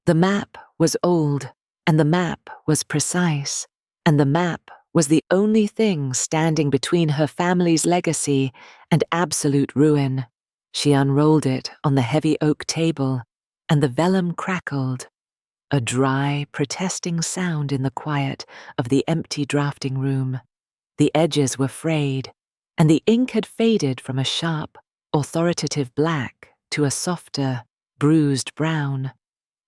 The map was old, and the map was precise, and the map was the only thing standing between her family's legacy and absolute ruin. She unrolled it on the heavy oak table, and the vellum crackled, a dry, protesting sound in the quiet of the empty drafting room. The edges were frayed, and the ink had faded from a sharp, authoritative black to a softer, bruised brown.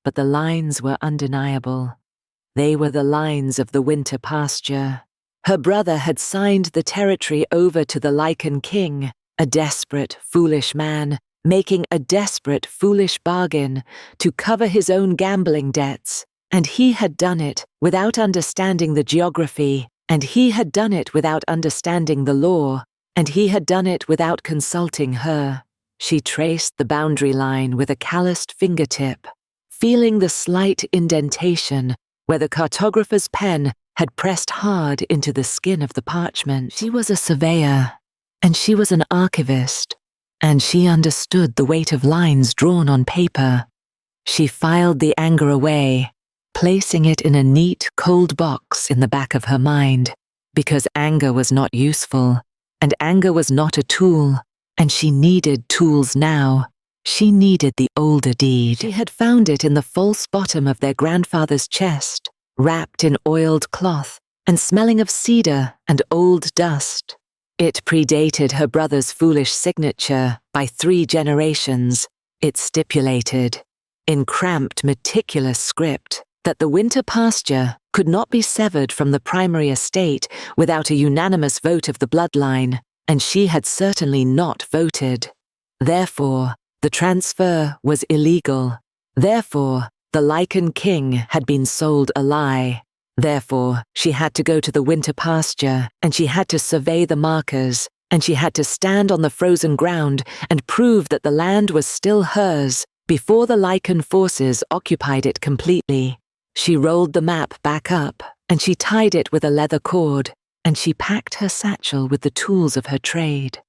But the lines were undeniable. They were the lines of the Winter Pasture. Her brother had signed the territory over to the Lycan King, a desperate, foolish man, making a desperate, foolish bargain to cover his own gambling debts, and he had done it without understanding the geography, and he had done it without understanding the law, and he had done it without consulting her. She traced the boundary line with a calloused fingertip, feeling the slight indentation where the cartographer's pen had pressed hard into the skin of the parchment. She was a surveyor, and she was an archivist, and she understood the weight of lines drawn on paper. She filed the anger away, placing it in a neat, cold box in the back of her mind, because anger was not useful, and anger was not a tool, and she needed tools now. She needed the older deed. She had found it in the false bottom of their grandfather's chest, wrapped in oiled cloth and smelling of cedar and old dust. It predated her brother's foolish signature by 3 generations. It stipulated, in cramped, meticulous script, that the Winter Pasture could not be severed from the primary estate without a unanimous vote of the bloodline, and she had certainly not voted. Therefore, the transfer was illegal. Therefore, the Lycan King had been sold a lie. Therefore, she had to go to the Winter Pasture, and she had to survey the markers, and she had to stand on the frozen ground and prove that the land was still hers before the Lycan forces occupied it completely. She rolled the map back up, and she tied it with a leather cord, and she packed her satchel with the tools of her trade.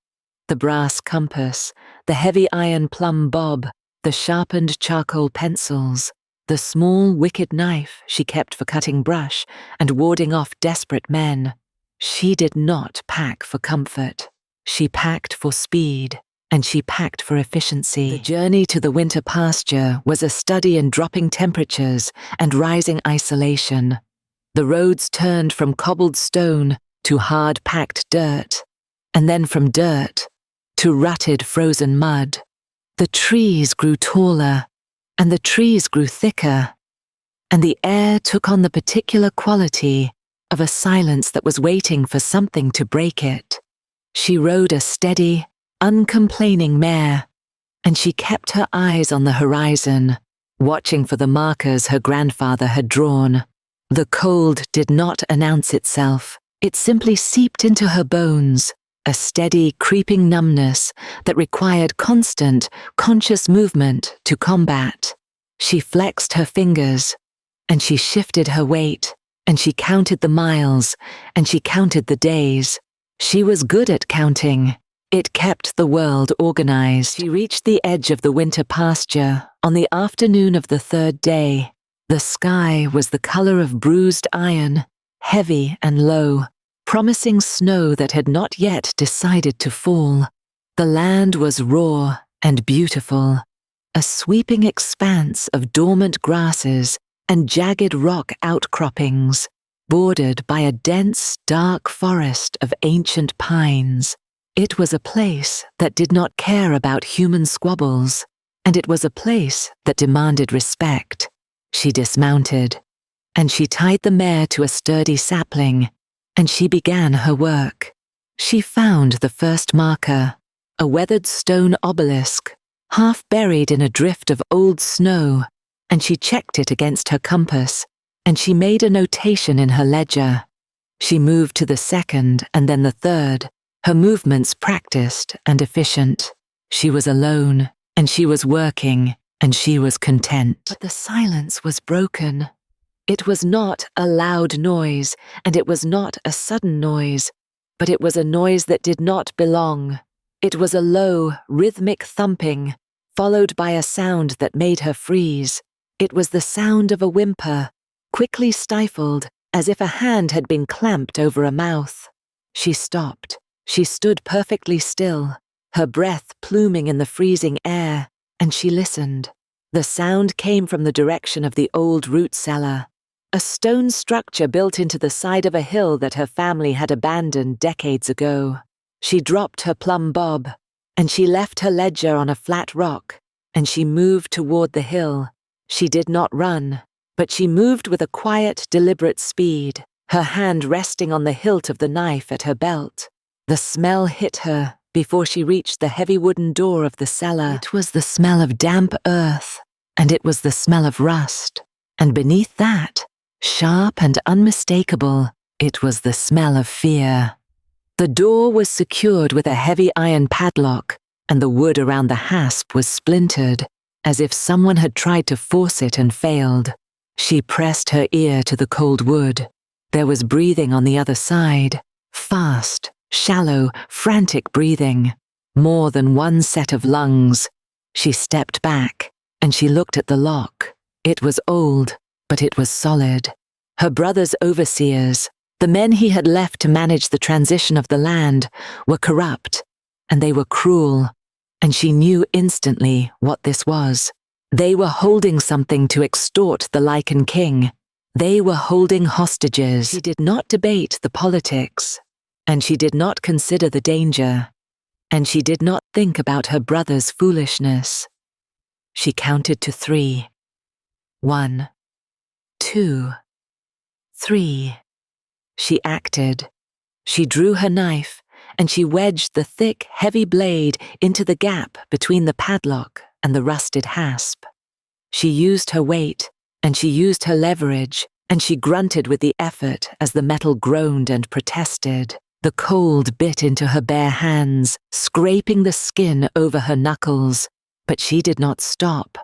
The brass compass, the heavy iron plumb bob, the sharpened charcoal pencils, the small wicked knife she kept for cutting brush and warding off desperate men. She did not pack for comfort. She packed for speed, and she packed for efficiency. The journey to the Winter Pasture was a study in dropping temperatures and rising isolation. The roads turned from cobbled stone to hard-packed dirt, and then from dirt to rutted frozen mud. The trees grew taller, and the trees grew thicker, and the air took on the particular quality of a silence that was waiting for something to break it. She rode a steady, uncomplaining mare, and she kept her eyes on the horizon, watching for the markers her grandfather had drawn. The cold did not announce itself. It simply seeped into her bones, a steady, creeping numbness that required constant, conscious movement to combat. She flexed her fingers, and she shifted her weight, and she counted the miles, and she counted the days. She was good at counting. It kept the world organized. She reached the edge of the Winter Pasture on the afternoon of the 3rd day. The sky was the color of bruised iron, heavy and low, promising snow that had not yet decided to fall. The land was raw and beautiful, a sweeping expanse of dormant grasses and jagged rock outcroppings, bordered by a dense, dark forest of ancient pines. It was a place that did not care about human squabbles, and it was a place that demanded respect. She dismounted, and she tied the mare to a sturdy sapling, and she began her work. She found the first marker, a weathered stone obelisk, half buried in a drift of old snow, and she checked it against her compass, and she made a notation in her ledger. She moved to the 2nd and then the 3rd, her movements practiced and efficient. She was alone, and she was working, and she was content. But the silence was broken. It was not a loud noise, and it was not a sudden noise, but it was a noise that did not belong. It was a low, rhythmic thumping, followed by a sound that made her freeze. It was the sound of a whimper, quickly stifled, as if a hand had been clamped over a mouth. She stopped. She stood perfectly still, her breath pluming in the freezing air, and she listened. The sound came from the direction of the old root cellar, a stone structure built into the side of a hill that her family had abandoned decades ago. She dropped her plumb bob, and she left her ledger on a flat rock, and she moved toward the hill. She did not run, but she moved with a quiet, deliberate speed, her hand resting on the hilt of the knife at her belt. The smell hit her before she reached the heavy wooden door of the cellar. It was the smell of damp earth, and it was the smell of rust. And beneath that, sharp and unmistakable, it was the smell of fear. The door was secured with a heavy iron padlock, and the wood around the hasp was splintered, as if someone had tried to force it and failed. She pressed her ear to the cold wood. There was breathing on the other side, fast, shallow, frantic breathing, more than one set of lungs. She stepped back, and she looked at the lock. It was old, but it was solid. Her brother's overseers, the men he had left to manage the transition of the land, were corrupt, and they were cruel, and she knew instantly what this was. They were holding something to extort the Lycan King. They were holding hostages. She did not debate the politics, and she did not consider the danger, and she did not think about her brother's foolishness. She counted to 3. 1, 2, 3. She acted. She drew her knife, and she wedged the thick, heavy blade into the gap between the padlock and the rusted hasp. She used her weight, and she used her leverage, and she grunted with the effort as the metal groaned and protested. The cold bit into her bare hands, scraping the skin over her knuckles, but she did not stop,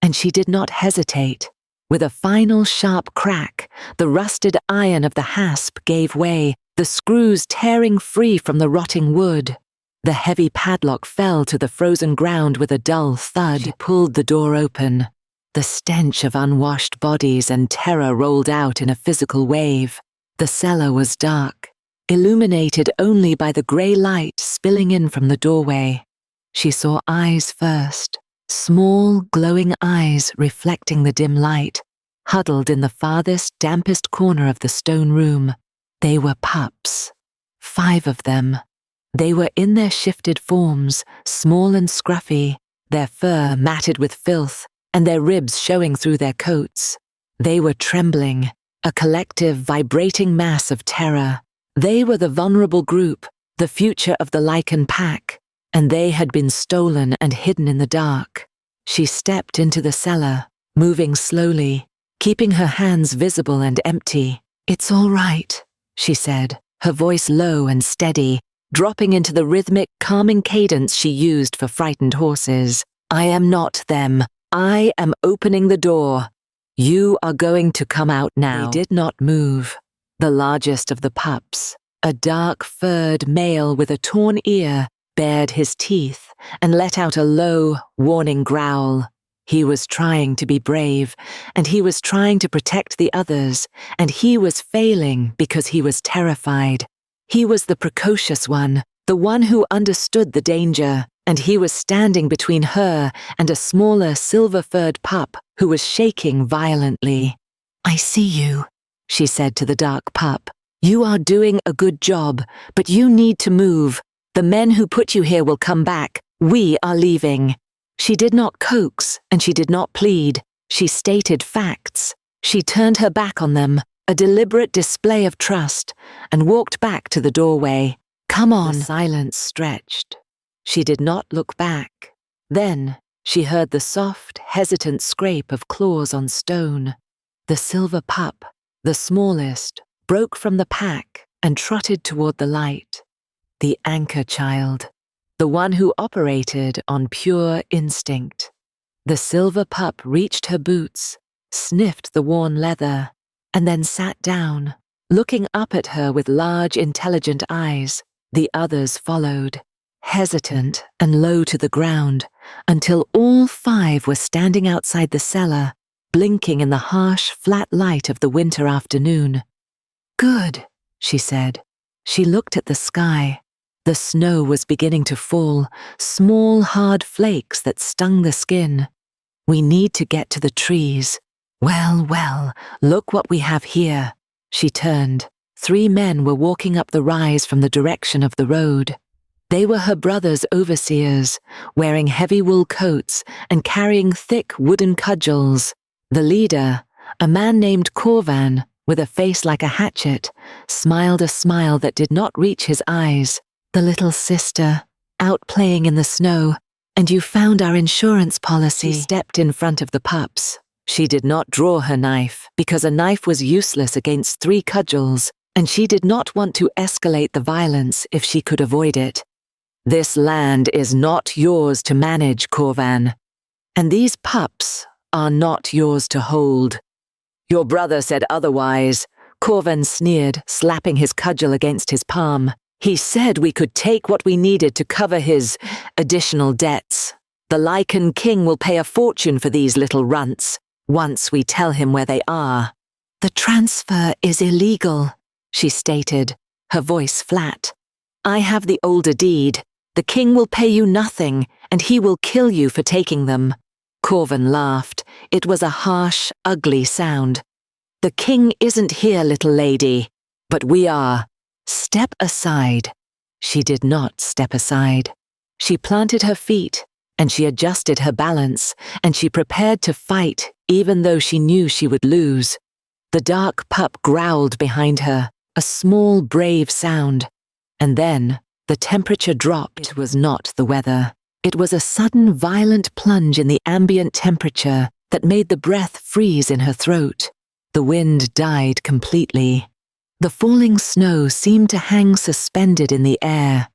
and she did not hesitate. With a final sharp crack, the rusted iron of the hasp gave way, the screws tearing free from the rotting wood. The heavy padlock fell to the frozen ground with a dull thud. She pulled the door open. The stench of unwashed bodies and terror rolled out in a physical wave. The cellar was dark, illuminated only by the grey light spilling in from the doorway. She saw eyes first, small, glowing eyes reflecting the dim light, huddled in the farthest, dampest corner of the stone room. They were pups. 5 of them. They were in their shifted forms, small and scruffy, their fur matted with filth, and their ribs showing through their coats. They were trembling, a collective, vibrating mass of terror. They were the vulnerable group, the future of the Lycan pack, and they had been stolen and hidden in the dark. She stepped into the cellar, moving slowly, keeping her hands visible and empty. "It's all right," she said, her voice low and steady, dropping into the rhythmic, calming cadence she used for frightened horses. "I am not them. I am opening the door. You are going to come out now." They did not move. The largest of the pups, a dark-furred male with a torn ear, bared his teeth and let out a low, warning growl. He was trying to be brave, and he was trying to protect the others, and he was failing because he was terrified. He was the precocious one, the one who understood the danger, and he was standing between her and a smaller silver-furred pup who was shaking violently. "I see you," she said to the dark pup. "You are doing a good job, but you need to move. The men who put you here will come back. We are leaving." She did not coax, and she did not plead. She stated facts. She turned her back on them, a deliberate display of trust, and walked back to the doorway. "Come on." The silence stretched. She did not look back. Then she heard the soft, hesitant scrape of claws on stone. The silver pup, the smallest, broke from the pack and trotted toward the light. The anchor child, the one who operated on pure instinct. The silver pup reached her boots, sniffed the worn leather, and then sat down, looking up at her with large, intelligent eyes. The others followed, hesitant and low to the ground, until all 5 were standing outside the cellar, blinking in the harsh, flat light of the winter afternoon. "Good," she said. She looked at the sky. The snow was beginning to fall, small, hard flakes that stung the skin. "We need to get to the trees. Well, well, look what we have here." She turned. 3 men were walking up the rise from the direction of the road. They were her brother's overseers, wearing heavy wool coats and carrying thick wooden cudgels. The leader, a man named Corvan, with a face like a hatchet, smiled a smile that did not reach his eyes. "The little sister, out playing in the snow, and you found our insurance policy." She stepped in front of the pups. She did not draw her knife, because a knife was useless against 3 cudgels, and she did not want to escalate the violence if she could avoid it. "This land is not yours to manage, Corvan, and these pups are not yours to hold." "Your brother said otherwise," Corvan sneered, slapping his cudgel against his palm. "He said we could take what we needed to cover his additional debts. The Lycan King will pay a fortune for these little runts, once we tell him where they are." "The transfer is illegal," she stated, her voice flat. "I have the older deed. The king will pay you nothing, and he will kill you for taking them." Corvan laughed. It was a harsh, ugly sound. "The king isn't here, little lady, but we are. Step aside." She did not step aside. She planted her feet, and she adjusted her balance, and she prepared to fight, even though she knew she would lose. The dark pup growled behind her, a small, brave sound. And then the temperature dropped. It was not the weather. It was a sudden, violent plunge in the ambient temperature that made the breath freeze in her throat. The wind died completely. The falling snow seemed to hang suspended in the air.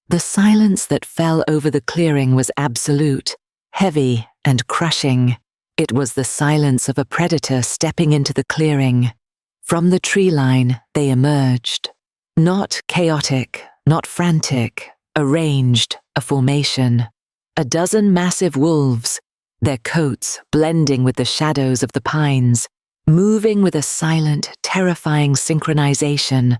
The silence that fell over the clearing was absolute, heavy and crushing. It was the silence of a predator stepping into the clearing. From the tree line, they emerged. Not chaotic, not frantic, arranged, a formation. A dozen massive wolves, their coats blending with the shadows of the pines, moving with a silent, terrifying synchronization.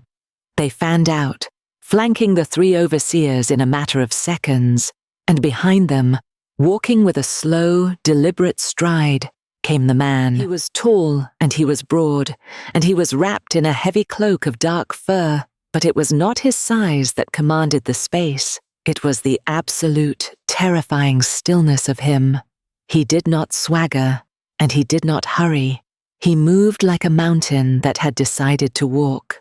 They fanned out, flanking the 3 overseers in a matter of seconds, and behind them, walking with a slow, deliberate stride, came the man. He was tall and he was broad, and he was wrapped in a heavy cloak of dark fur, but it was not his size that commanded the space. It was the absolute, terrifying stillness of him. He did not swagger, and he did not hurry. He moved like a mountain that had decided to walk.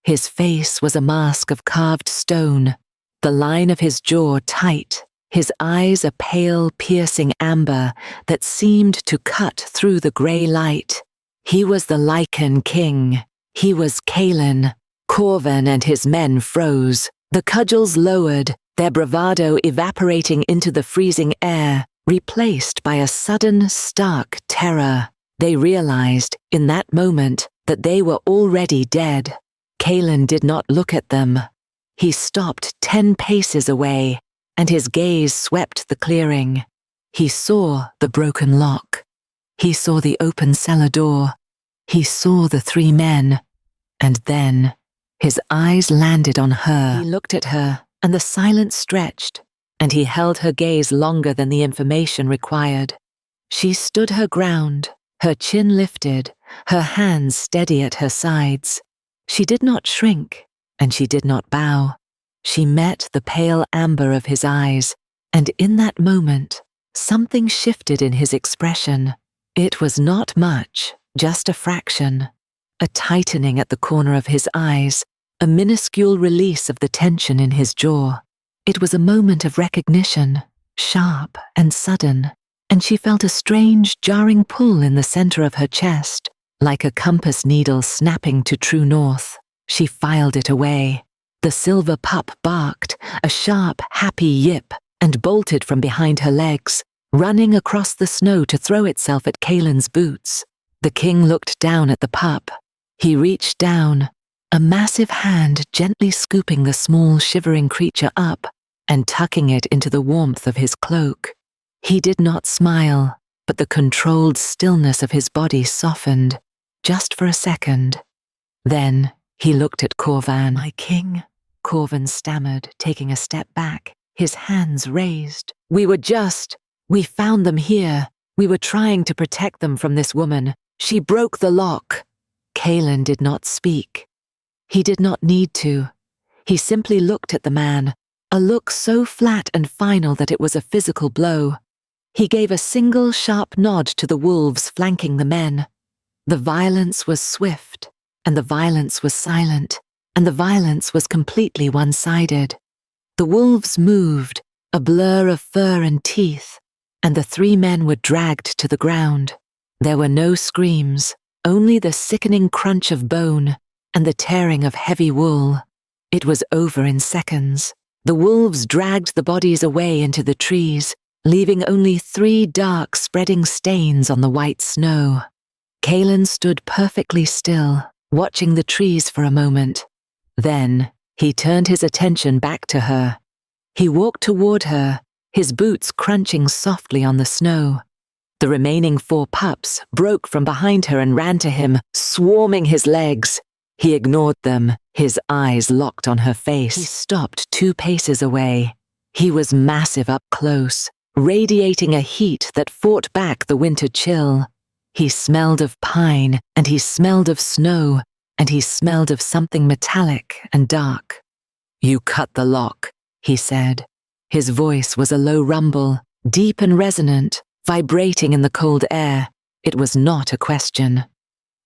His face was a mask of carved stone, the line of his jaw tight, his eyes a pale, piercing amber that seemed to cut through the grey light. He was the Lycan King. He was Kalin. Corvan and his men froze. The cudgels lowered, their bravado evaporating into the freezing air, replaced by a sudden, stark terror. They realized, in that moment, that they were already dead. Kalin did not look at them. He stopped 10 paces away, and his gaze swept the clearing. He saw the broken lock. He saw the open cellar door. He saw the 3 men. And then, his eyes landed on her. He looked at her, and the silence stretched, and he held her gaze longer than the information required. She stood her ground, her chin lifted, her hands steady at her sides. She did not shrink, and she did not bow. She met the pale amber of his eyes, and in that moment, something shifted in his expression. It was not much, just a fraction. A tightening at the corner of his eyes, a minuscule release of the tension in his jaw. It was a moment of recognition, sharp and sudden, and she felt a strange, jarring pull in the center of her chest, like a compass needle snapping to true north. She filed it away. The silver pup barked, a sharp, happy yip, and bolted from behind her legs, running across the snow to throw itself at Kalin's boots. The king looked down at the pup. He reached down, a massive hand gently scooping the small, shivering creature up and tucking it into the warmth of his cloak. He did not smile. but the controlled stillness of his body softened, just for a second. Then he looked at Corvan. "My king," Corvan stammered, taking a step back, his hands raised. We found them here. We were trying to protect them from this woman. She broke the lock." Kalen did not speak. He did not need to. He simply looked at the man, a look so flat and final that it was a physical blow. He gave a single sharp nod to the wolves flanking the men. The violence was swift, and the violence was silent, and the violence was completely one-sided. The wolves moved, a blur of fur and teeth, and the three men were dragged to the ground. There were no screams, only the sickening crunch of bone and the tearing of heavy wool. It was over in seconds. The wolves dragged the bodies away into the trees, leaving only 3 dark, spreading stains on the white snow. Kalen stood perfectly still, watching the trees for a moment. Then, he turned his attention back to her. He walked toward her, his boots crunching softly on the snow. The remaining 4 pups broke from behind her and ran to him, swarming his legs. He ignored them, his eyes locked on her face. He stopped 2 paces away. He was massive up close, radiating a heat that fought back the winter chill. He smelled of pine, and he smelled of snow, and he smelled of something metallic and dark. "You cut the lock," he said. His voice was a low rumble, deep and resonant, vibrating in the cold air. It was not a question.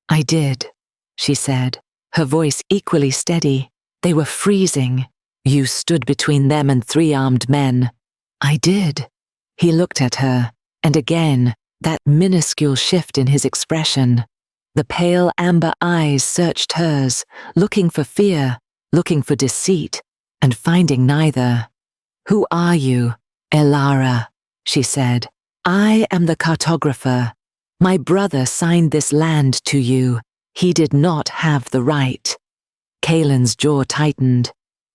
"I did," she said, her voice equally steady. "They were freezing. You stood between them and 3 armed men." "I did." He looked at her, and again, that minuscule shift in his expression. The pale amber eyes searched hers, looking for fear, looking for deceit, and finding neither. "Who are you?" "Elara," she said. "I am the cartographer. My brother signed this land to you. He did not have the right." Kalen's jaw tightened.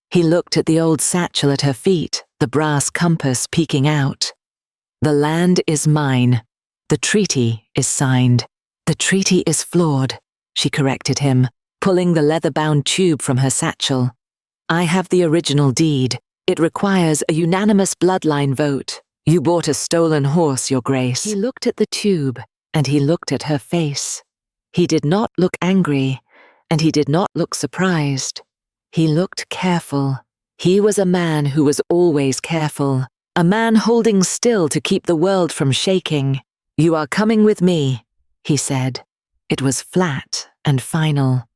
He looked at the old satchel at her feet, the brass compass peeking out. "The land is mine. The treaty is signed. The treaty is flawed," she corrected him, pulling the leather-bound tube from her satchel. "I have the original deed. It requires a unanimous bloodline vote. You bought a stolen horse, Your Grace." He looked at the tube, and he looked at her face. He did not look angry, and he did not look surprised. He looked careful. He was a man who was always careful, a man holding still to keep the world from shaking. "You are coming with me," he said. It was flat and final.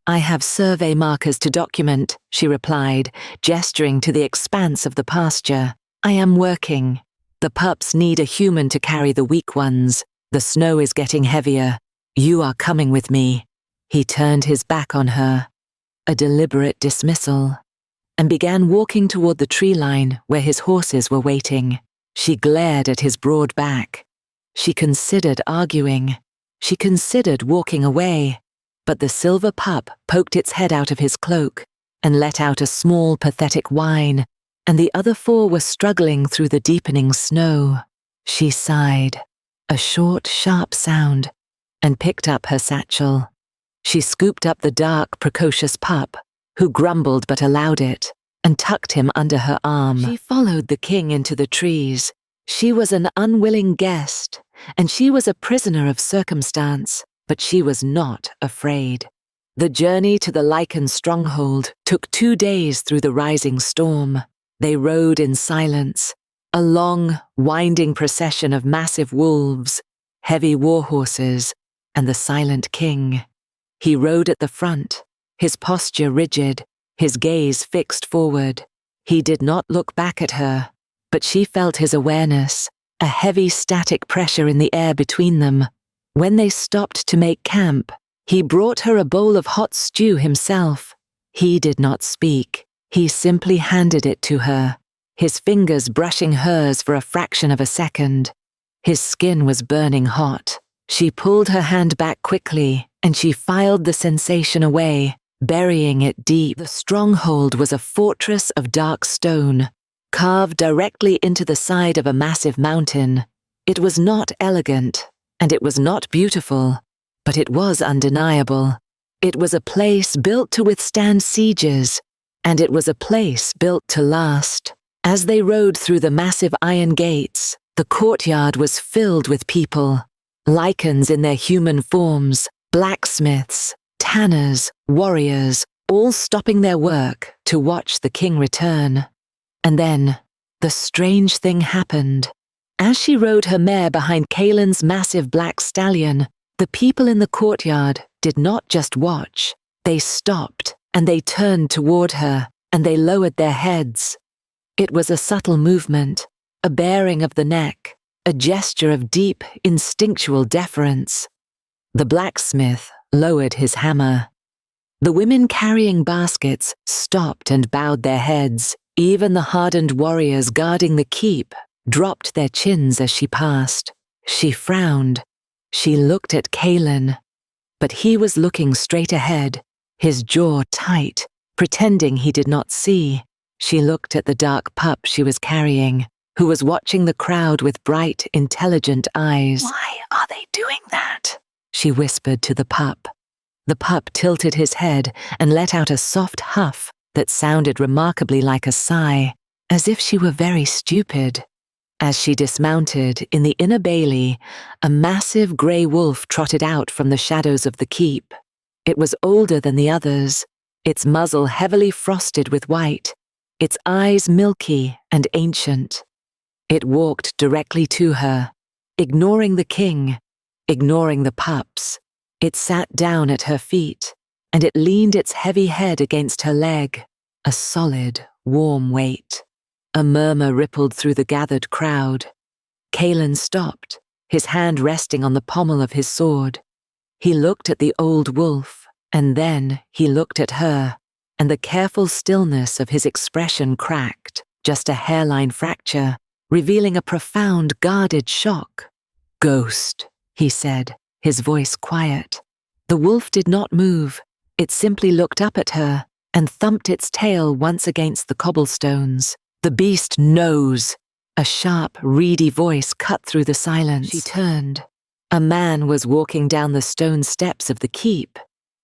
"I have survey markers to document," she replied, gesturing to the expanse of the pasture. "I am working. The pups need a human to carry the weak ones. The snow is getting heavier. You are coming with me." He turned his back on her, a deliberate dismissal, and began walking toward the tree line where his horses were waiting. She glared at his broad back. She considered arguing. She considered walking away, but the silver pup poked its head out of his cloak and let out a small, pathetic whine, and the other 4 were struggling through the deepening snow. She sighed, a short, sharp sound, and picked up her satchel. She scooped up the dark, precocious pup, who grumbled but allowed it, and tucked him under her arm. She followed the king into the trees. She was an unwilling guest, and she was a prisoner of circumstance, but she was not afraid. The journey to the Lycan stronghold took 2 days through the rising storm. They rode in silence, a long, winding procession of massive wolves, heavy war horses, and the silent king. He rode at the front, his posture rigid, his gaze fixed forward. He did not look back at her, but she felt his awareness, a heavy static pressure in the air between them. When they stopped to make camp, he brought her a bowl of hot stew himself. He did not speak. He simply handed it to her, his fingers brushing hers for a fraction of a second. His skin was burning hot. She pulled her hand back quickly, and she filed the sensation away, burying it deep. The stronghold was a fortress of dark stone, carved directly into the side of a massive mountain. It was not elegant, and it was not beautiful, but it was undeniable. It was a place built to withstand sieges, and it was a place built to last. As they rode through the massive iron gates, the courtyard was filled with people. Lycans in their human forms, blacksmiths, tanners, warriors, all stopping their work to watch the king return. And then, the strange thing happened. As she rode her mare behind Kaelin's massive black stallion, the people in the courtyard did not just watch. They stopped, and they turned toward her, and they lowered their heads. It was a subtle movement, a baring of the neck, a gesture of deep, instinctual deference. The blacksmith lowered his hammer. The women carrying baskets stopped and bowed their heads. Even the hardened warriors guarding the keep dropped their chins as she passed. She frowned. She looked at Kaelin, but he was looking straight ahead, his jaw tight, pretending he did not see. She looked at the dark pup she was carrying, who was watching the crowd with bright, intelligent eyes. "Why are they doing that?" she whispered to the pup. The pup tilted his head and let out a soft huff that sounded remarkably like a sigh, as if she were very stupid. As she dismounted in the inner bailey, a massive grey wolf trotted out from the shadows of the keep. It was older than the others, its muzzle heavily frosted with white, its eyes milky and ancient. It walked directly to her, ignoring the king, ignoring the pups. It sat down at her feet, and it leaned its heavy head against her leg, a solid, warm weight. A murmur rippled through the gathered crowd. Kaelin stopped, his hand resting on the pommel of his sword. He looked at the old wolf, and then he looked at her, and the careful stillness of his expression cracked, just a hairline fracture, revealing a profound, guarded shock. "Ghost," he said, his voice quiet. The wolf did not move. It simply looked up at her and thumped its tail once against the cobblestones. "The beast knows." A sharp, reedy voice cut through the silence. She turned. A man was walking down the stone steps of the keep.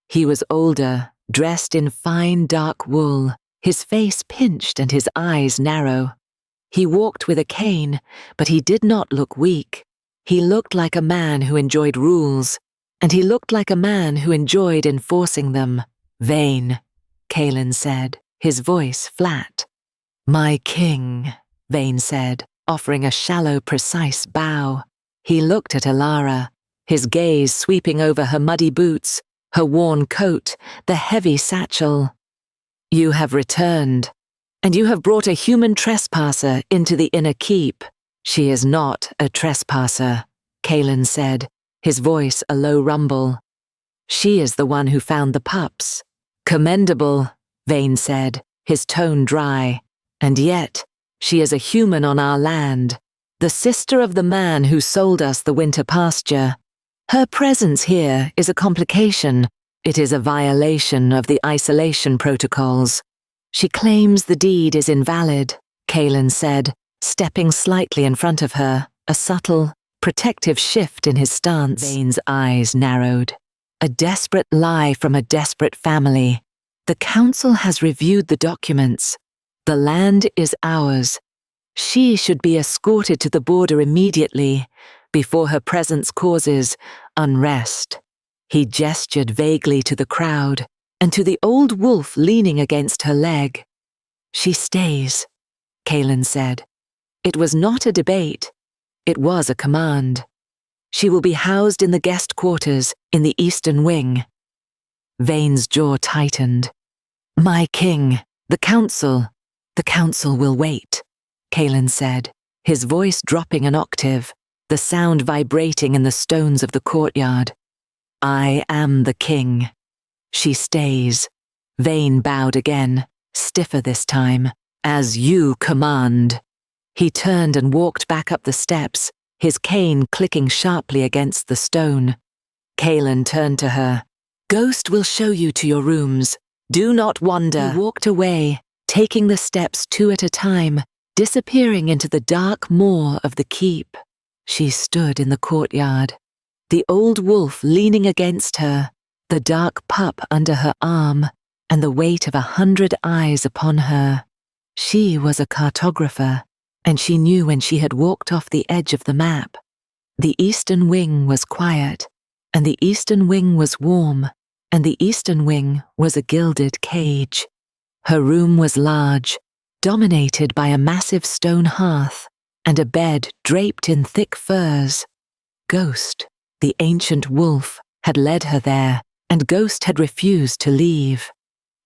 He was older, dressed in fine, dark wool, his face pinched and his eyes narrow. He walked with a cane, but he did not look weak. He looked like a man who enjoyed rules, and he looked like a man who enjoyed enforcing them. "Vayne," Kaelin said, his voice flat. "My king," Vayne said, offering a shallow, precise bow. He looked at Elara, his gaze sweeping over her muddy boots, her worn coat, the heavy satchel. "You have returned, and you have brought a human trespasser into the inner keep." "She is not a trespasser," Kaelin said, his voice a low rumble. "She is the one who found the pups." "Commendable," Vayne said, his tone dry. "And yet, she is a human on our land, the sister of the man who sold us the Winter Pasture. Her presence here is a complication. It is a violation of the isolation protocols. She claims the deed is invalid," Kaelin said, stepping slightly in front of her, a subtle, protective shift in his stance. Vayne's eyes narrowed. "A desperate lie from a desperate family. The council has reviewed the documents. The land is ours. She should be escorted to the border immediately, before her presence causes unrest." He gestured vaguely to the crowd, and to the old wolf leaning against her leg. "She stays," Kaelin said. It was not a debate. It was a command. "She will be housed in the guest quarters in the eastern wing." Vayne's jaw tightened. "My king, the council will wait," Kaelin said, his voice dropping an octave, the sound vibrating in the stones of the courtyard. "I am the king. She stays." Vayne bowed again, stiffer this time. "As you command." He turned and walked back up the steps, his cane clicking sharply against the stone. Kaelin turned to her. "Ghost will show you to your rooms. Do not wander." He walked away, taking the steps two at a time, disappearing into the dark maw of the keep. She stood in the courtyard, the old wolf leaning against her, the dark pup under her arm, and the weight of 100 eyes upon her. She was a cartographer, and she knew when she had walked off the edge of the map. The eastern wing was quiet, and the eastern wing was warm, and the eastern wing was a gilded cage. Her room was large, dominated by a massive stone hearth and a bed draped in thick furs. Ghost, the ancient wolf, had led her there, and Ghost had refused to leave.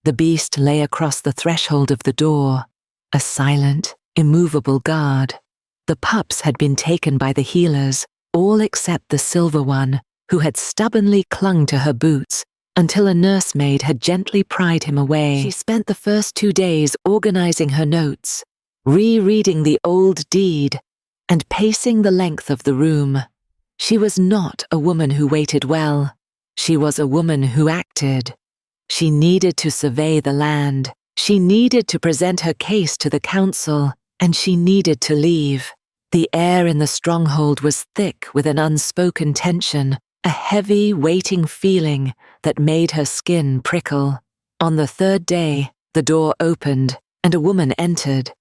The beast lay across the threshold of the door, a silent, immovable guard. The pups had been taken by the healers, all except the silver one, who had stubbornly clung to her boots until a nursemaid had gently pried him away. She spent the first 2 days organizing her notes, rereading the old deed, and pacing the length of the room. She was not a woman who waited well. She was a woman who acted. She needed to survey the land. She needed to present her case to the council, and she needed to leave. The air in the stronghold was thick with an unspoken tension, a heavy, waiting feeling that made her skin prickle. On the 3rd day, the door opened, and a woman entered.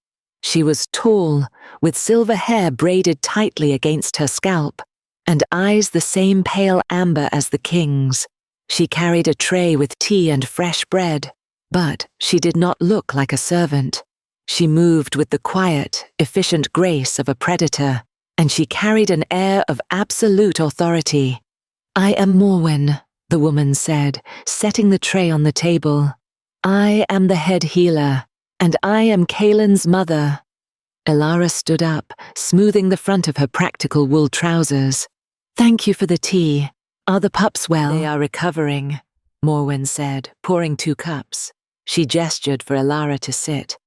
She was tall, with silver hair braided tightly against her scalp, and eyes the same pale amber as the king's. She carried a tray with tea and fresh bread, but she did not look like a servant. She moved with the quiet, efficient grace of a predator, and she carried an air of absolute authority. "I am Morwen," the woman said, setting the tray on the table. "I am the head healer, and I am Kaelin's mother." Elara stood up, smoothing the front of her practical wool trousers. "Thank you for the tea. Are the pups well?" "They are recovering," Morwen said, pouring 2 cups. She gestured for Elara to sit.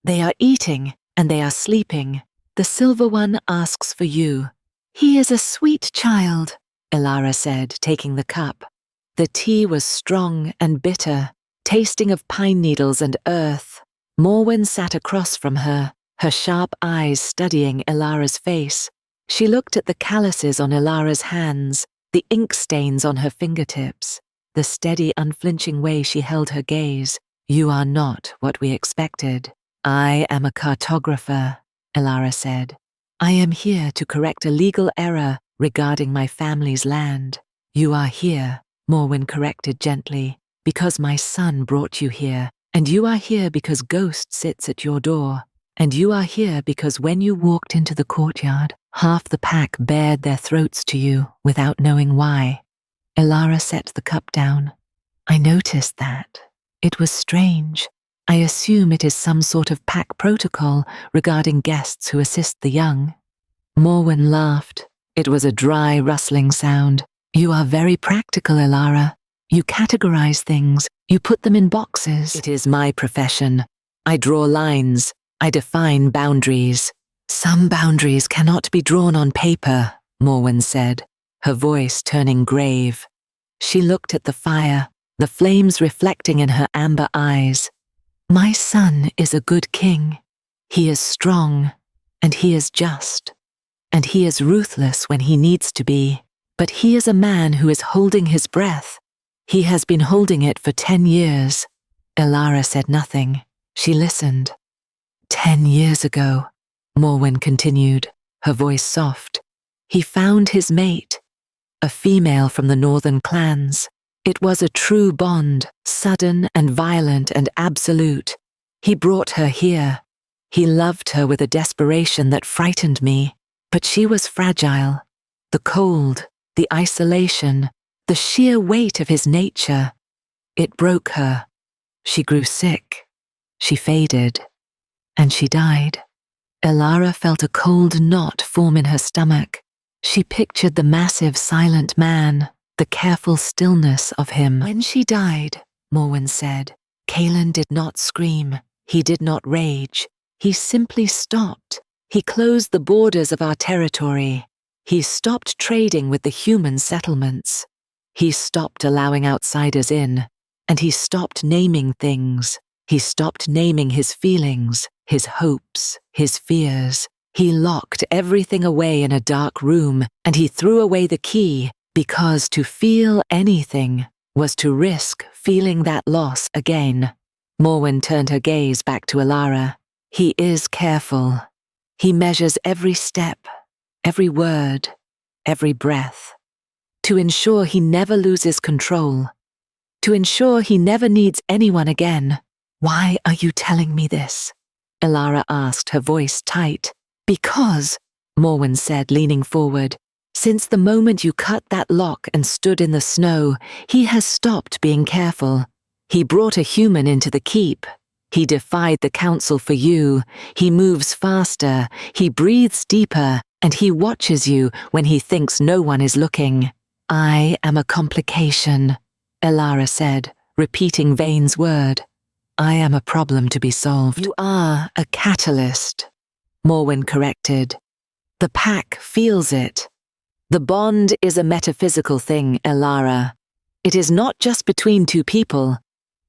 "They are eating, and they are sleeping. The silver one asks for you." "He is a sweet child," Elara said, taking the cup. The tea was strong and bitter, tasting of pine needles and earth. Morwen sat across from her, her sharp eyes studying Elara's face. She looked at the calluses on Elara's hands, the ink stains on her fingertips, the steady, unflinching way she held her gaze. "You are not what we expected." "I am a cartographer," Elara said. "I am here to correct a legal error regarding my family's land." "You are here," Morwen corrected gently, "because my son brought you here, and you are here because Ghost sits at your door, and you are here because when you walked into the courtyard, half the pack bared their throats to you without knowing why." Elara set the cup down. "I noticed that. It was strange. I assume it is some sort of pack protocol regarding guests who assist the young." Morwen laughed. It was a dry, rustling sound. "You are very practical, Elara. You categorize things. You put them in boxes." "It is my profession. I draw lines. I define boundaries." "Some boundaries cannot be drawn on paper," Morwen said, her voice turning grave. She looked at the fire, the flames reflecting in her amber eyes. "My son is a good king. He is strong, and he is just, and he is ruthless when he needs to be, but he is a man who is holding his breath. He has been holding it for 10 years. Elara said nothing. She listened. 10 years ago, Morwen continued, her voice soft, he found his mate, a female from the northern clans. It was a true bond, sudden and violent and absolute. He brought her here. He loved her with a desperation that frightened me, but she was fragile. The cold, the isolation, the sheer weight of his nature. It broke her. She grew sick. She faded. And she died. Elara felt a cold knot form in her stomach. She pictured the massive, silent man, the careful stillness of him. "When she died," Morwen said, "Kaelin did not scream. He did not rage. He simply stopped. He closed the borders of our territory. He stopped trading with the human settlements. He stopped allowing outsiders in, and he stopped naming things. He stopped naming his feelings, his hopes, his fears. He locked everything away in a dark room, and he threw away the key, because to feel anything was to risk feeling that loss again. Morwen turned her gaze back to Elara. He is careful. He measures every step, every word, every breath, to ensure he never loses control, to ensure he never needs anyone again. Why are you telling me this? Elara asked, her voice tight. Because, Morwen said, leaning forward, since the moment you cut that lock and stood in the snow, he has stopped being careful. He brought a human into the keep. He defied the council for you. He moves faster. He breathes deeper, and he watches you when he thinks no one is looking. I am a complication, Elara said, repeating Vane's word. I am a problem to be solved. You are a catalyst, Morwen corrected. The pack feels it. The bond is a metaphysical thing, Elara. It is not just between two people.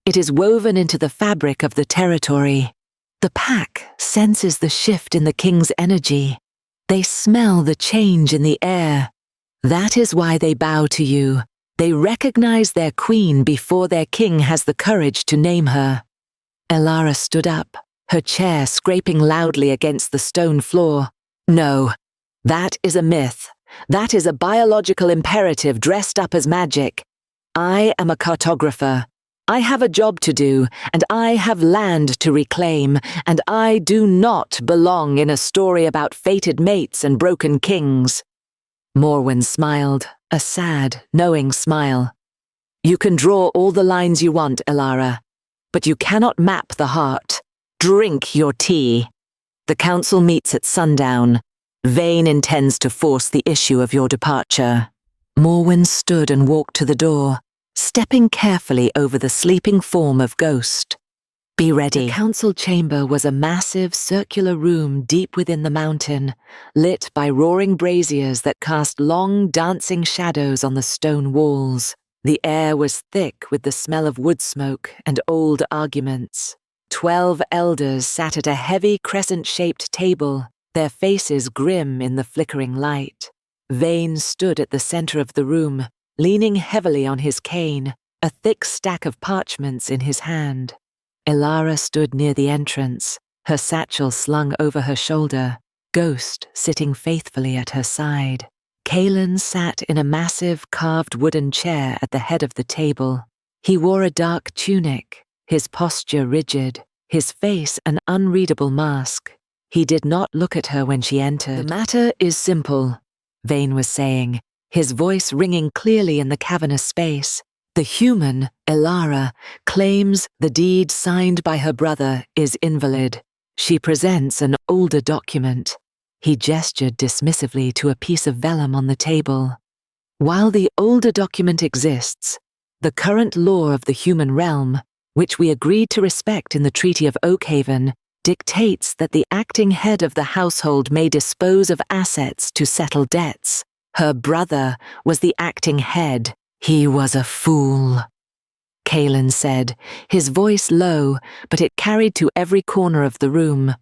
It is woven into the fabric of the territory. The pack senses the shift in the king's energy. They smell the change in the air. That is why they bow to you. They recognize their queen before their king has the courage to name her. Elara stood up, her chair scraping loudly against the stone floor. No, that is a myth. That is a biological imperative dressed up as magic. I am a cartographer. I have a job to do, and I have land to reclaim, and I do not belong in a story about fated mates and broken kings. Morwen smiled, a sad, knowing smile. You can draw all the lines you want, Elara, but you cannot map the heart. Drink your tea. The council meets at sundown. Vane intends to force the issue of your departure. Morwen stood and walked to the door, stepping carefully over the sleeping form of Ghost. Be ready. The council chamber was a massive circular room deep within the mountain, lit by roaring braziers that cast long dancing shadows on the stone walls. The air was thick with the smell of wood smoke and old arguments. 12 elders sat at a heavy crescent-shaped table, their faces grim in the flickering light. Vane stood at the center of the room, leaning heavily on his cane, a thick stack of parchments in his hand. Elara stood near the entrance, her satchel slung over her shoulder, Ghost sitting faithfully at her side. Kalen sat in a massive carved wooden chair at the head of the table. He wore a dark tunic, his posture rigid, his face an unreadable mask. He did not look at her when she entered. The matter is simple, Vane was saying, his voice ringing clearly in the cavernous space. The human, Elara, claims the deed signed by her brother is invalid. She presents an older document. He gestured dismissively to a piece of vellum on the table. While the older document exists, the current law of the human realm, which we agreed to respect in the Treaty of Oakhaven, dictates that the acting head of the household may dispose of assets to settle debts. Her brother was the acting head. He was a fool, Kalen said, his voice low, but it carried to every corner of the room.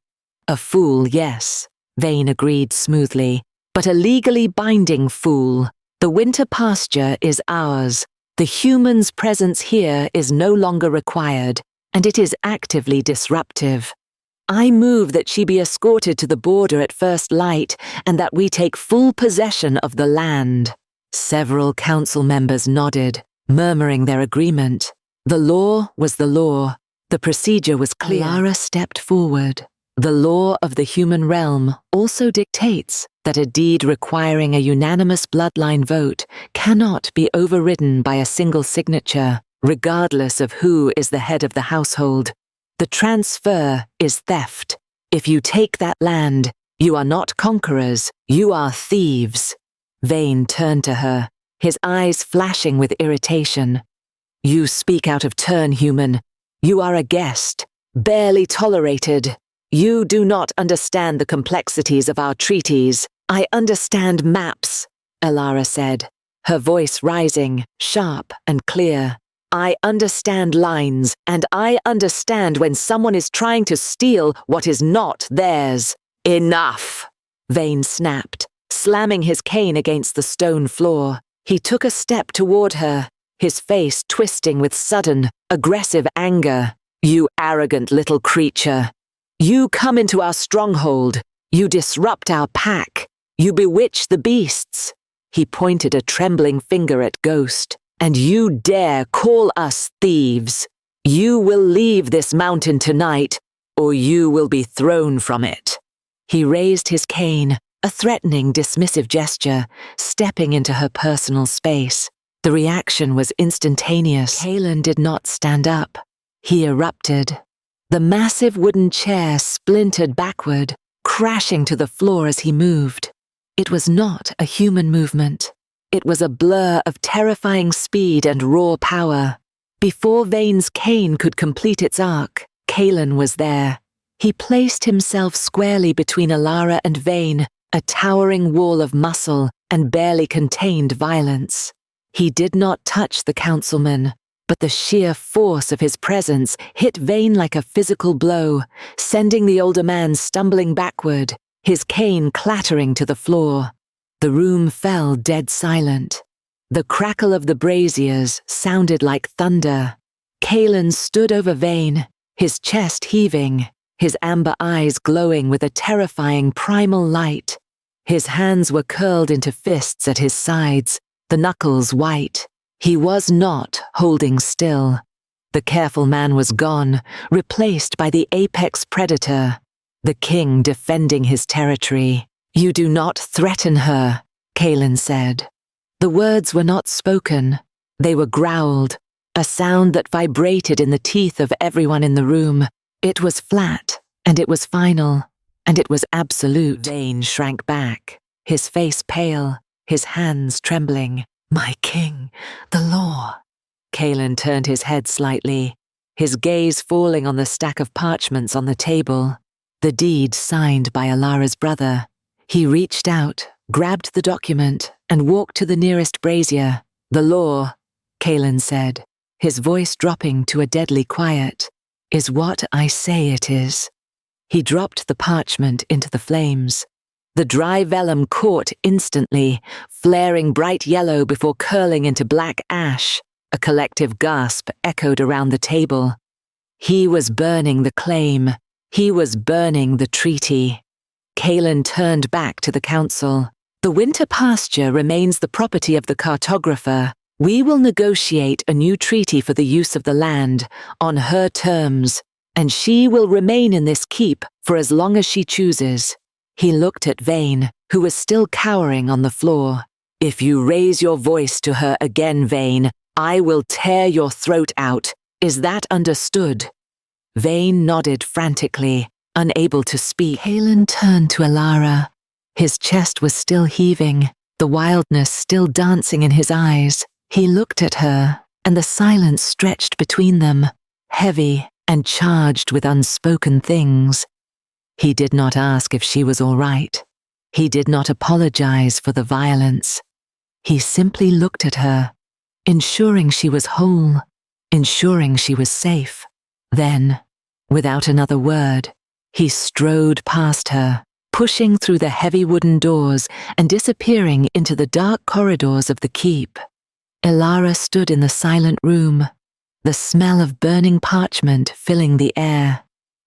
A fool, yes, Vane agreed smoothly, but a legally binding fool. The Winter Pasture is ours. The human's presence here is no longer required, and it is actively disruptive. I move that she be escorted to the border at first light, and that we take full possession of the land. Several council members nodded, murmuring their agreement. The law was the law. The procedure was clear. Elara stepped forward. The law of the human realm also dictates that a deed requiring a unanimous bloodline vote cannot be overridden by a single signature, regardless of who is the head of the household. The transfer is theft. If you take that land, you are not conquerors, you are thieves. Vane turned to her, his eyes flashing with irritation. You speak out of turn, human. You are a guest, barely tolerated. You do not understand the complexities of our treaties. I understand maps, Elara said, her voice rising, sharp and clear. I understand lines, and I understand when someone is trying to steal what is not theirs. Enough! Vane snapped, slamming his cane against the stone floor. He took a step toward her, his face twisting with sudden, aggressive anger. You arrogant little creature. You come into our stronghold. You disrupt our pack. You bewitch the beasts. He pointed a trembling finger at Ghost. And you dare call us thieves. You will leave this mountain tonight, or you will be thrown from it. He raised his cane, a threatening, dismissive gesture, stepping into her personal space. The reaction was instantaneous. Kaelin did not stand up. He erupted. The massive wooden chair splintered backward, crashing to the floor as he moved. It was not a human movement. It was a blur of terrifying speed and raw power. Before Vane's cane could complete its arc, Kaelin was there. He placed himself squarely between Elara and Vane, a towering wall of muscle and barely contained violence. He did not touch the councilman, but the sheer force of his presence hit Vane like a physical blow, sending the older man stumbling backward, his cane clattering to the floor. The room fell dead silent. The crackle of the braziers sounded like thunder. Kaelin stood over Vane, his chest heaving, his amber eyes glowing with a terrifying primal light. His hands were curled into fists at his sides, the knuckles white. He was not holding still. The careful man was gone, replaced by the apex predator, the king defending his territory. You do not threaten her, Kaelin said. The words were not spoken. They were growled, a sound that vibrated in the teeth of everyone in the room. It was flat, and it was final, and it was absolute. Vane shrank back, his face pale, his hands trembling. My king, the law. Kaelin turned his head slightly, his gaze falling on the stack of parchments on the table, the deed signed by Elara's brother. He reached out, grabbed the document, and walked to the nearest brazier. The law, Kaelin said, his voice dropping to a deadly quiet, is what I say it is. He dropped the parchment into the flames. The dry vellum caught instantly, flaring bright yellow before curling into black ash. A collective gasp echoed around the table. He was burning the claim. He was burning the treaty. Kaelin turned back to the council. The Winter Pasture remains the property of the cartographer. We will negotiate a new treaty for the use of the land, on her terms, and she will remain in this keep for as long as she chooses. He looked at Vane, who was still cowering on the floor. If you raise your voice to her again, Vane, I will tear your throat out. Is that understood? Vane nodded frantically, unable to speak. Kaelin turned to Elara. His chest was still heaving, the wildness still dancing in his eyes. He looked at her, and the silence stretched between them, heavy and charged with unspoken things. He did not ask if she was all right. He did not apologize for the violence. He simply looked at her, ensuring she was whole, ensuring she was safe. Then, without another word, he strode past her, pushing through the heavy wooden doors and disappearing into the dark corridors of the keep. Elara stood in the silent room, the smell of burning parchment filling the air.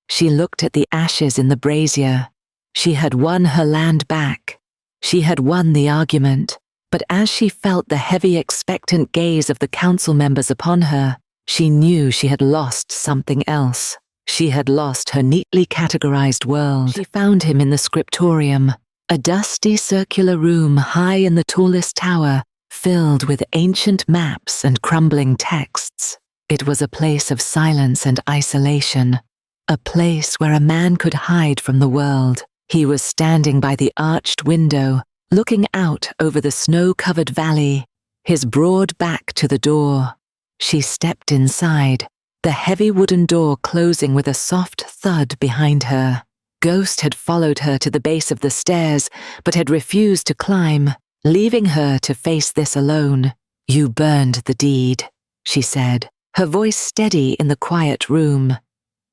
She looked at the ashes in the brazier. She had won her land back. She had won the argument. But as she felt the heavy, expectant gaze of the council members upon her, she knew she had lost something else. She had lost her neatly categorized world. She found him in the scriptorium, a dusty circular room high in the tallest tower, filled with ancient maps and crumbling texts. It was a place of silence and isolation, a place where a man could hide from the world. He was standing by the arched window, looking out over the snow-covered valley, his broad back to the door. She stepped inside, the heavy wooden door closing with a soft thud behind her. Ghost had followed her to the base of the stairs, but had refused to climb, leaving her to face this alone. You burned the deed, she said, her voice steady in the quiet room.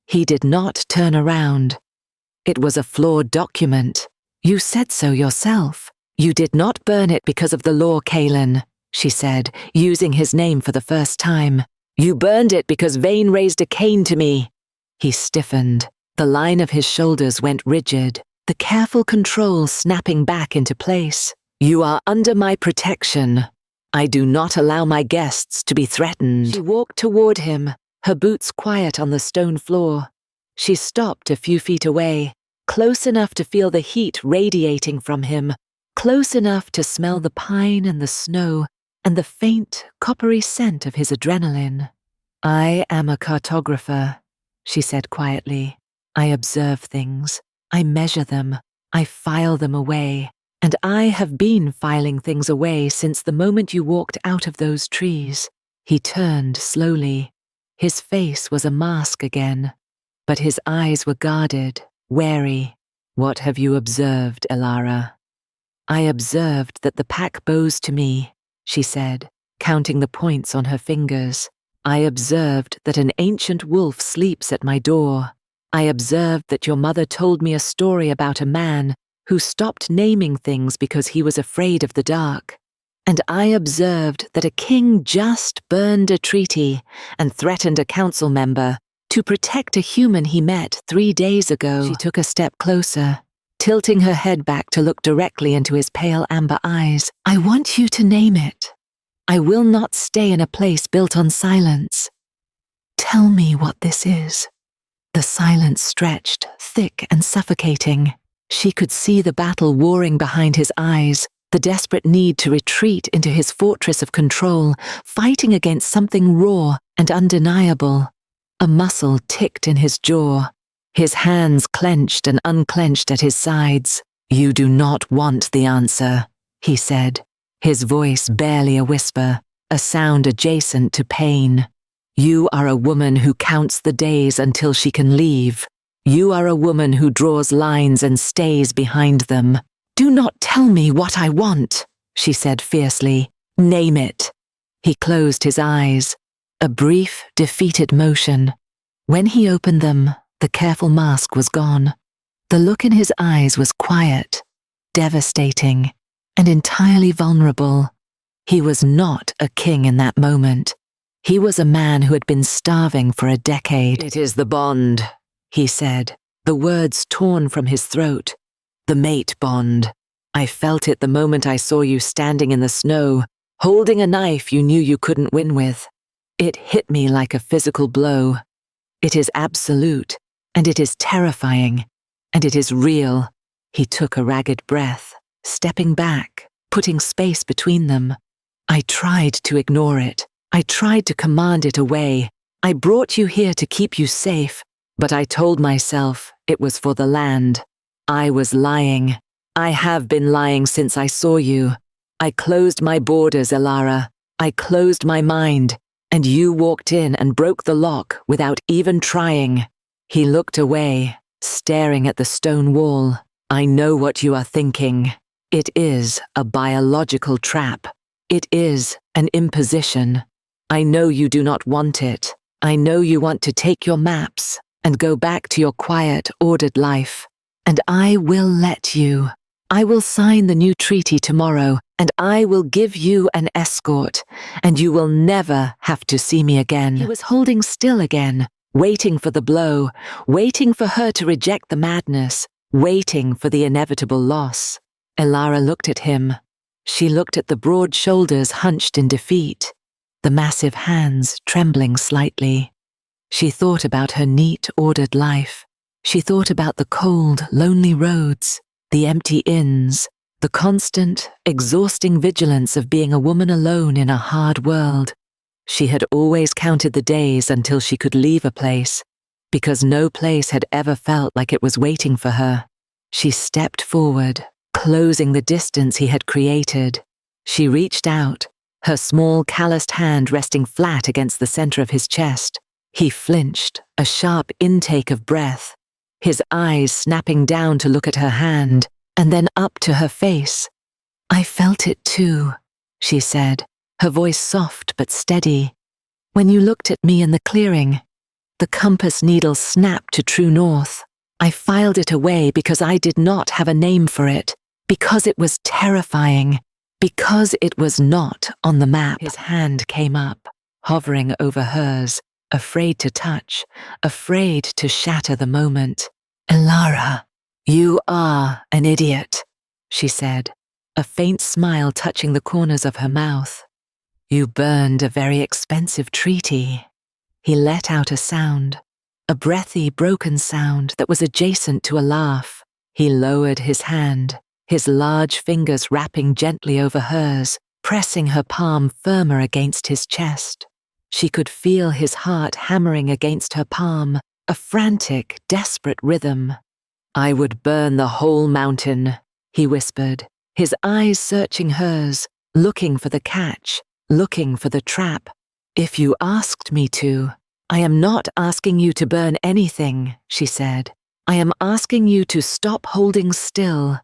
He did not turn around. It was a flawed document. You said so yourself. You did not burn it because of the law, Kaelin, she said, using his name for the first time. You burned it because Vayne raised a Cain to me. He stiffened. The line of his shoulders went rigid, the careful control snapping back into place. You are under my protection. I do not allow my guests to be threatened. She walked toward him, her boots quiet on the stone floor. She stopped a few feet away, close enough to feel the heat radiating from him, close enough to smell the pine and the snow and the faint, coppery scent of his adrenaline. I am a cartographer, she said quietly. I observe things. I measure them. I file them away. And I have been filing things away since the moment you walked out of those trees. He turned slowly. His face was a mask again, but his eyes were guarded, wary. What have you observed, Elara? I observed that the pack bows to me, she said, counting the points on her fingers. I observed that an ancient wolf sleeps at my door. I observed that your mother told me a story about a man who stopped naming things because he was afraid of the dark. And I observed that a king just burned a treaty and threatened a council member to protect a human he met 3 days ago. She took a step closer, tilting her head back to look directly into his pale amber eyes. I want you to name it. I will not stay in a place built on silence. Tell me what this is. The silence stretched, thick and suffocating. She could see the battle warring behind his eyes, the desperate need to retreat into his fortress of control, fighting against something raw and undeniable. A muscle ticked in his jaw. His hands clenched and unclenched at his sides. You do not want the answer, he said, his voice barely a whisper, a sound adjacent to pain. You are a woman who counts the days until she can leave. You are a woman who draws lines and stays behind them. Do not tell me what I want, she said fiercely. Name it. He closed his eyes, a brief, defeated motion. When he opened them, the careful mask was gone. The look in his eyes was quiet, devastating, and entirely vulnerable. He was not a king in that moment. He was a man who had been starving for a decade. It is the bond, he said, the words torn from his throat. The mate bond. I felt it the moment I saw you standing in the snow, holding a knife you knew you couldn't win with. It hit me like a physical blow. It is absolute, and it is terrifying, and it is real. He took a ragged breath, stepping back, putting space between them. I tried to ignore it. I tried to command it away. I brought you here to keep you safe, but I told myself it was for the land. I was lying. I have been lying since I saw you. I closed my borders, Elara. I closed my mind, and you walked in and broke the lock without even trying. He looked away, staring at the stone wall. I know what you are thinking. It is a biological trap. It is an imposition. I know you do not want it. I know you want to take your maps and go back to your quiet, ordered life. And I will let you. I will sign the new treaty tomorrow, and I will give you an escort, and you will never have to see me again. He was holding still again, waiting for the blow, waiting for her to reject the madness, waiting for the inevitable loss. Elara looked at him. She looked at the broad shoulders hunched in defeat, the massive hands trembling slightly. She thought about her neat, ordered life. She thought about the cold, lonely roads, the empty inns, the constant, exhausting vigilance of being a woman alone in a hard world. She had always counted the days until she could leave a place, because no place had ever felt like it was waiting for her. She stepped forward, closing the distance he had created. She reached out, her small, calloused hand resting flat against the center of his chest. He flinched, a sharp intake of breath, his eyes snapping down to look at her hand, and then up to her face. I felt it too, she said, her voice soft but steady. When you looked at me in the clearing, the compass needle snapped to true north. I filed it away because I did not have a name for it, because it was terrifying, because it was not on the map. His hand came up, hovering over hers, afraid to touch, afraid to shatter the moment. Elara, you are an idiot, she said, a faint smile touching the corners of her mouth. You burned a very expensive treaty. He let out a sound, a breathy, broken sound that was adjacent to a laugh. He lowered his hand, his large fingers wrapping gently over hers, pressing her palm firmer against his chest. She could feel his heart hammering against her palm, a frantic, desperate rhythm. I would burn the whole mountain, he whispered, his eyes searching hers, looking for the catch, looking for the trap. If you asked me to. I am not asking you to burn anything, she said. I am asking you to stop holding still.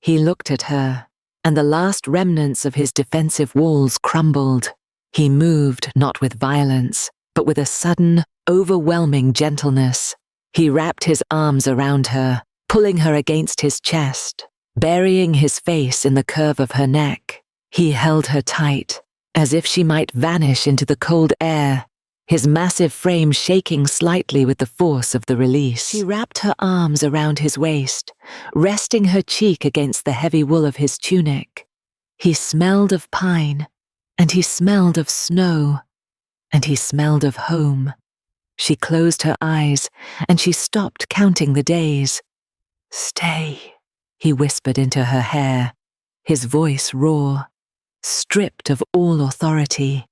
He looked at her, and the last remnants of his defensive walls crumbled. He moved not with violence, but with a sudden, overwhelming gentleness. He wrapped his arms around her, pulling her against his chest, burying his face in the curve of her neck. He held her tight, as if she might vanish into the cold air, his massive frame shaking slightly with the force of the release. She wrapped her arms around his waist, resting her cheek against the heavy wool of his tunic. He smelled of pine, and he smelled of snow, and he smelled of home. She closed her eyes, and she stopped counting the days. Stay, he whispered into her hair, his voice raw, stripped of all authority,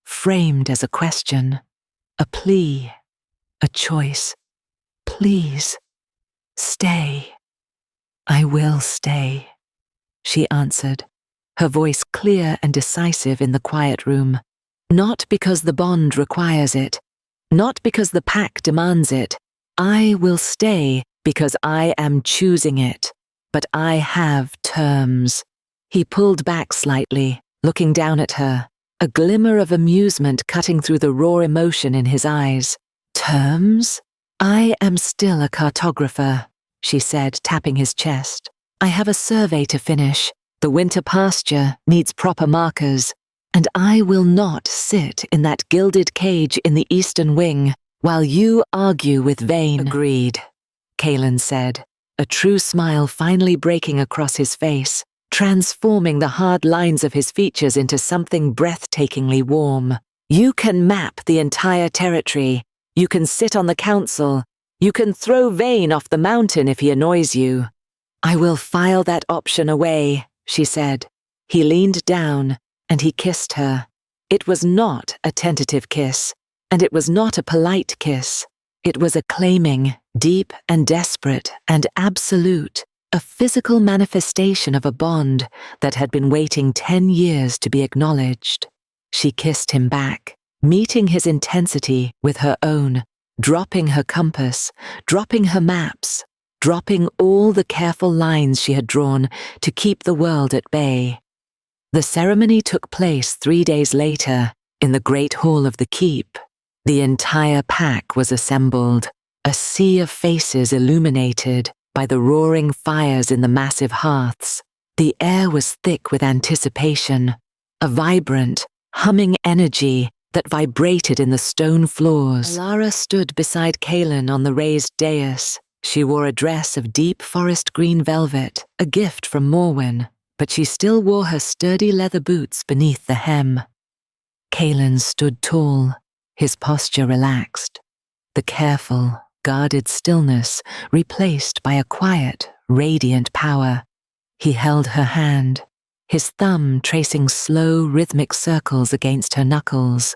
framed as a question, a plea, a choice. Please, stay. I will stay, she answered, her voice clear and decisive in the quiet room. Not because the bond requires it, not because the pact demands it. I will stay because I am choosing it, but I have terms. He pulled back slightly, looking down at her, a glimmer of amusement cutting through the raw emotion in his eyes. Terms? I am still a cartographer, she said, tapping his chest. I have a survey to finish. The Winter Pasture needs proper markers, and I will not sit in that gilded cage in the eastern wing while you argue with Vane. Agreed, Kaelin said, a true smile finally breaking across his face, transforming the hard lines of his features into something breathtakingly warm. You can map the entire territory. You can sit on the council. You can throw Vane off the mountain if he annoys you. I will file that option away, she said. He leaned down, and he kissed her. It was not a tentative kiss, and it was not a polite kiss. It was a claiming, deep and desperate and absolute, a physical manifestation of a bond that had been waiting 10 years to be acknowledged. She kissed him back, meeting his intensity with her own, dropping her compass, dropping her maps, dropping all the careful lines she had drawn to keep the world at bay. The ceremony took place 3 days later in the great hall of the keep. The entire pack was assembled, a sea of faces illuminated by the roaring fires in the massive hearths. The air was thick with anticipation, a vibrant, humming energy that vibrated in the stone floors. Elara stood beside Kaelin on the raised dais. She wore a dress of deep forest green velvet, a gift from Morwen, but she still wore her sturdy leather boots beneath the hem. Kaelin stood tall, his posture relaxed, the careful, guarded stillness replaced by a quiet, radiant power. He held her hand, his thumb tracing slow, rhythmic circles against her knuckles.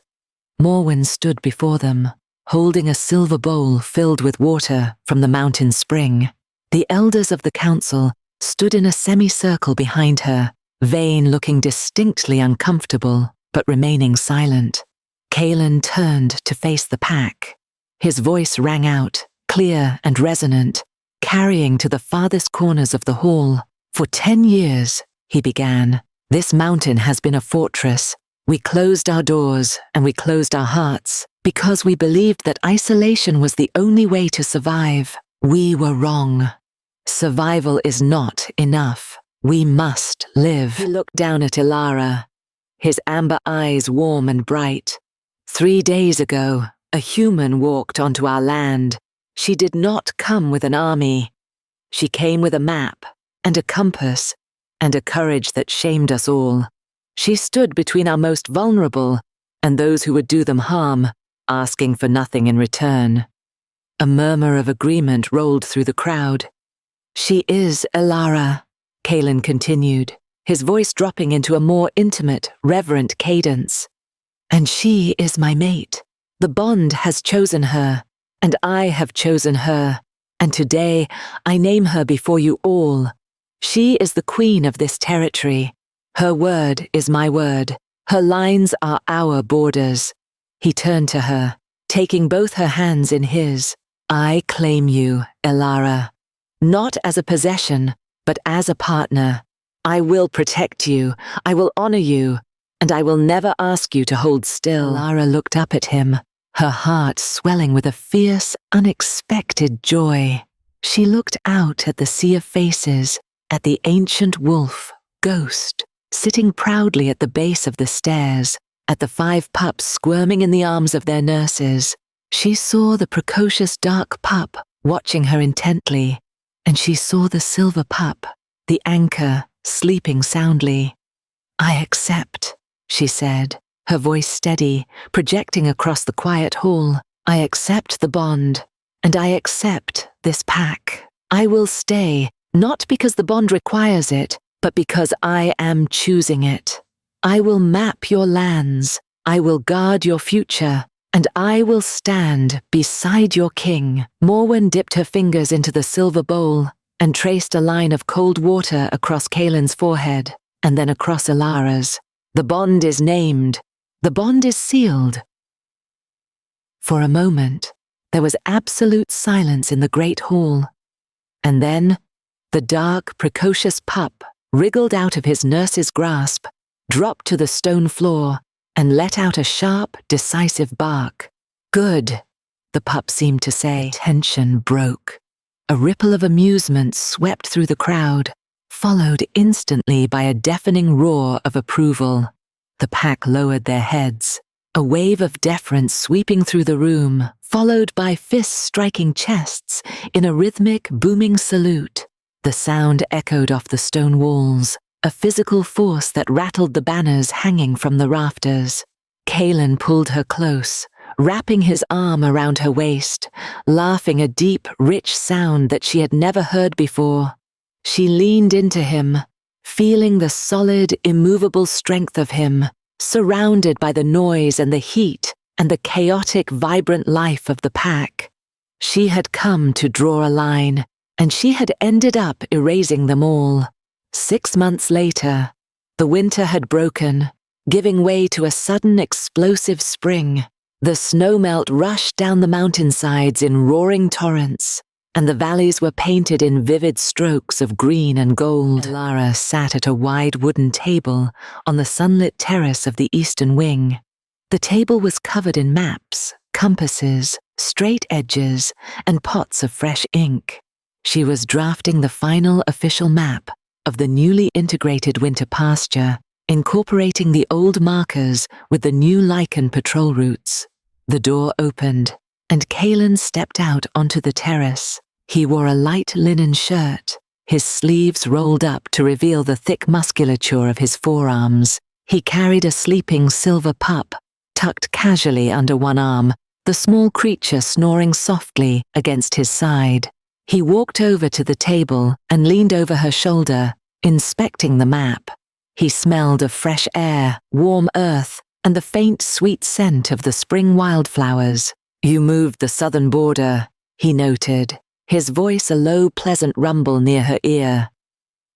Morwen stood before them, holding a silver bowl filled with water from the mountain spring. The elders of the council stood in a semicircle behind her, Vane looking distinctly uncomfortable, but remaining silent. Kaelin turned to face the pack. His voice rang out, clear and resonant, carrying to the farthest corners of the hall. For 10 years, he began, this mountain has been a fortress. We closed our doors and we closed our hearts because we believed that isolation was the only way to survive. We were wrong. Survival is not enough. We must live. He looked down at Elara, his amber eyes warm and bright. 3 days ago, a human walked onto our land. She did not come with an army. She came with a map and a compass and a courage that shamed us all. She stood between our most vulnerable and those who would do them harm, asking for nothing in return. A murmur of agreement rolled through the crowd. She is Elara, Kaelin continued, his voice dropping into a more intimate, reverent cadence. And she is my mate. The bond has chosen her, and I have chosen her, and today I name her before you all. She is the queen of this territory. Her word is my word. Her lines are our borders. He turned to her, taking both her hands in his. I claim you, Elara, not as a possession, but as a partner. I will protect you, I will honor you, and I will never ask you to hold still. Elara looked up at him, her heart swelling with a fierce, unexpected joy. She looked out at the sea of faces, at the ancient wolf, Ghost, sitting proudly at the base of the stairs, at the 5 pups squirming in the arms of their nurses. She saw the precocious dark pup watching her intently, and she saw the silver pup, the anchor, sleeping soundly. I accept, she said, her voice steady, projecting across the quiet hall. I accept the bond, and I accept this pack. I will stay, not because the bond requires it, but because I am choosing it. I will map your lands, I will guard your future, and I will stand beside your king. Morwen dipped her fingers into the silver bowl and traced a line of cold water across Kaelin's forehead, and then across Elara's. The bond is named. The bond is sealed. For a moment, there was absolute silence in the great hall. And then, the dark, precocious pup wriggled out of his nurse's grasp, dropped to the stone floor, and let out a sharp, decisive bark. Good, the pup seemed to say. Tension broke. A ripple of amusement swept through the crowd, followed instantly by a deafening roar of approval. The pack lowered their heads, a wave of deference sweeping through the room, followed by fists striking chests in a rhythmic, booming salute. The sound echoed off the stone walls, a physical force that rattled the banners hanging from the rafters. Kaelin pulled her close, wrapping his arm around her waist, laughing a deep, rich sound that she had never heard before. She leaned into him, feeling the solid, immovable strength of him, surrounded by the noise and the heat and the chaotic, vibrant life of the pack. She had come to draw a line, and she had ended up erasing them all. 6 months later, the winter had broken, giving way to a sudden explosive spring. The snowmelt rushed down the mountainsides in roaring torrents, and the valleys were painted in vivid strokes of green and gold. Elara sat at a wide wooden table on the sunlit terrace of the eastern wing. The table was covered in maps, compasses, straight edges, and pots of fresh ink. She was drafting the final official map of the newly integrated Winter Pasture, incorporating the old markers with the new Lycan patrol routes. The door opened, and Kaelin stepped out onto the terrace. He wore a light linen shirt, his sleeves rolled up to reveal the thick musculature of his forearms. He carried a sleeping silver pup, tucked casually under one arm, the small creature snoring softly against his side. He walked over to the table and leaned over her shoulder, inspecting the map. He smelled of fresh air, warm earth, and the faint, sweet scent of the spring wildflowers. You moved the southern border, he noted, his voice a low, pleasant rumble near her ear.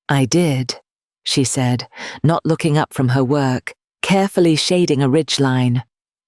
I did, she said, not looking up from her work, carefully shading a ridgeline.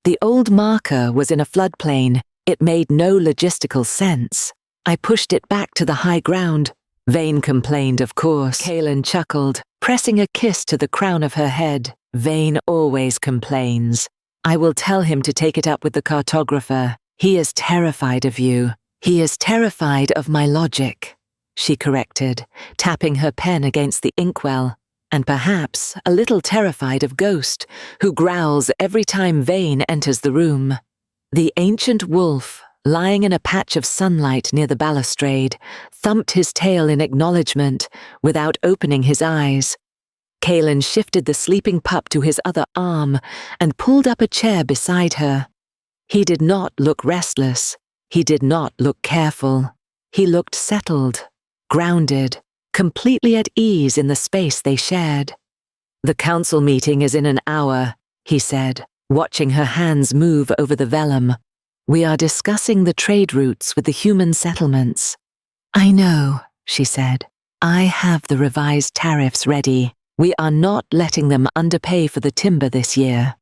The old marker was in a floodplain. It made no logistical sense. I pushed it back to the high ground. Vane complained, of course. Kaelin chuckled, pressing a kiss to the crown of her head. Vane always complains. I will tell him to take it up with the cartographer. He is terrified of you. He is terrified of my logic, she corrected, tapping her pen against the inkwell, and perhaps a little terrified of Ghost, who growls every time Vane enters the room. The ancient wolf, lying in a patch of sunlight near the balustrade, thumped his tail in acknowledgement without opening his eyes. Kaelin shifted the sleeping pup to his other arm and pulled up a chair beside her. He did not look restless. He did not look careful. He looked settled, grounded, completely at ease in the space they shared. "The council meeting is in an hour," he said, watching her hands move over the vellum. "We are discussing the trade routes with the human settlements." "I know," she said. "I have the revised tariffs ready. We are not letting them underpay for the timber this year."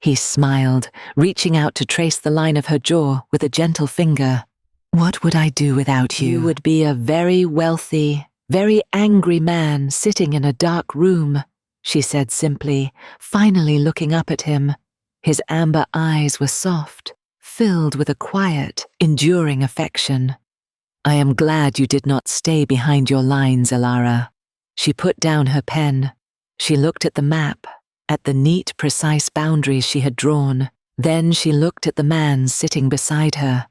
He smiled, reaching out to trace the line of her jaw with a gentle finger. "What would I do without you? You would be a very wealthy, very angry man sitting in a dark room," she said simply, finally looking up at him. His amber eyes were soft, filled with a quiet, enduring affection. "I am glad you did not stay behind your lines, Elara." She put down her pen. She looked at the map, at the neat, precise boundaries she had drawn. Then she looked at the man sitting beside her,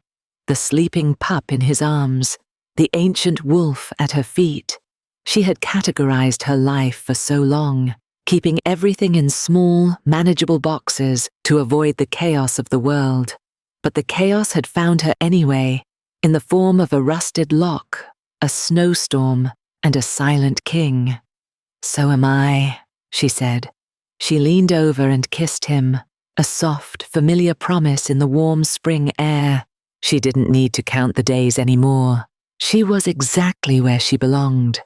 the sleeping pup in his arms, the ancient wolf at her feet. She had categorized her life for so long, keeping everything in small, manageable boxes to avoid the chaos of the world. But the chaos had found her anyway, in the form of a rusted lock, a snowstorm, and a silent king. "So am I," she said. She leaned over and kissed him, a soft, familiar promise in the warm spring air. She didn't need to count the days anymore. She was exactly where she belonged.